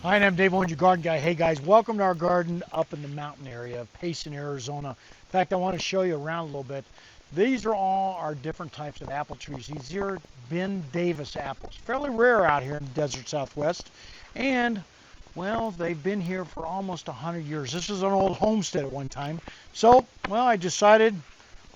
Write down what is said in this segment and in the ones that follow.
Hi, I'm Dave Owens, your garden guy. Hey guys, welcome to our garden up in the mountain area of Payson, Arizona. In fact, I want to show you around a little bit. These are all our different types of apple trees. These are Ben Davis apples. Fairly rare out here in the desert Southwest. And, well, they've been here for almost 100 years. This is an old homestead at one time. So, well, I decided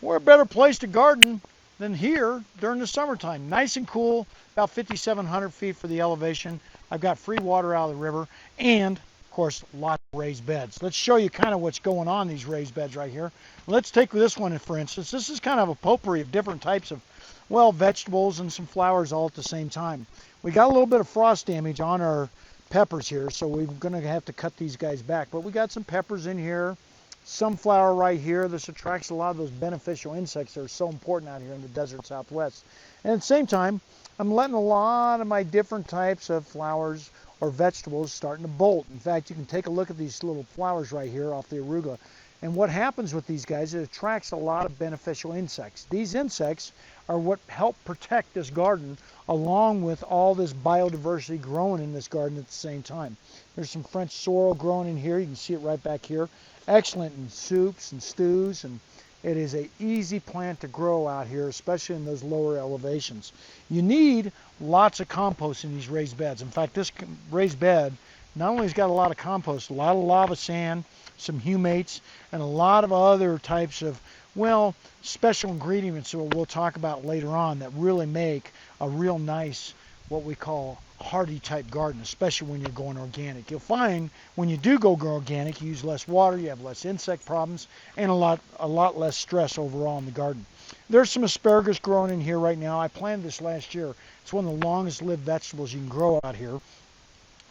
we're a better place to garden than here during the summertime. Nice and cool, about 5,700 feet for the elevation. I've got free water out of the river and, of course, lots of raised beds. Let's show you kind of what's going on in these raised beds right here. Let's take this one, for instance. This is kind of a potpourri of different types of, well, vegetables and some flowers all at the same time. We got a little bit of frost damage on our peppers here, so we're going to have to cut these guys back. But we got some peppers in here. Sunflower right here. This attracts a lot of those beneficial insects that are so important out here in the desert Southwest. And at the same time, I'm letting a lot of my different types of flowers or vegetables starting to bolt. In fact, you can take a look at these little flowers right here off the arugula. And what happens with these guys, it attracts a lot of beneficial insects. These insects are what help protect this garden along with all this biodiversity growing in this garden at the same time. There's some French sorrel growing in here. You can see it right back here. Excellent in soups and stews, and it is an easy plant to grow out here, especially in those lower elevations. You need lots of compost in these raised beds. In fact, this raised bed not only has got a lot of compost, a lot of lava sand, some humates, and a lot of other types of, well, special ingredients that we'll talk about later on that really make a real nice, what we call hardy type garden, especially when you're going organic. You'll find when you do go organic, you use less water, you have less insect problems, and a lot less stress overall in the garden. There's some asparagus growing in here right now. I planted this last year. It's one of the longest lived vegetables you can grow out here.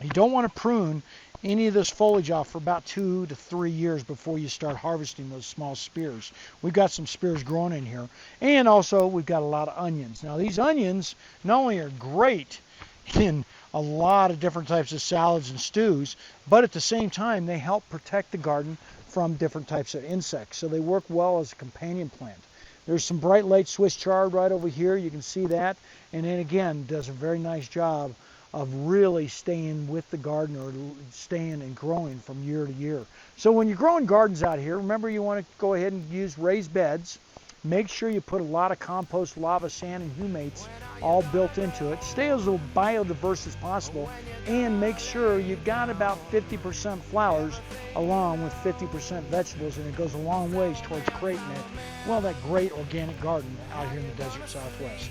You don't want to prune any of this foliage off for about 2 to 3 years before you start harvesting those small spears. We've got some spears growing in here. And also we've got a lot of onions. Now these onions not only are great in a lot of different types of salads and stews, but at the same time they help protect the garden from different types of insects. So they work well as a companion plant. There's some bright light Swiss chard right over here. You can see that. And then again, does a very nice job of really staying with the garden or staying and growing from year to year. So when you're growing gardens out here, remember you want to go ahead and use raised beds. Make sure you put a lot of compost, lava, sand, and humates all built into it. Stay as biodiverse as possible, and make sure you've got about 50% flowers along with 50% vegetables, and it goes a long ways towards creating that, well, that great organic garden out here in the desert Southwest.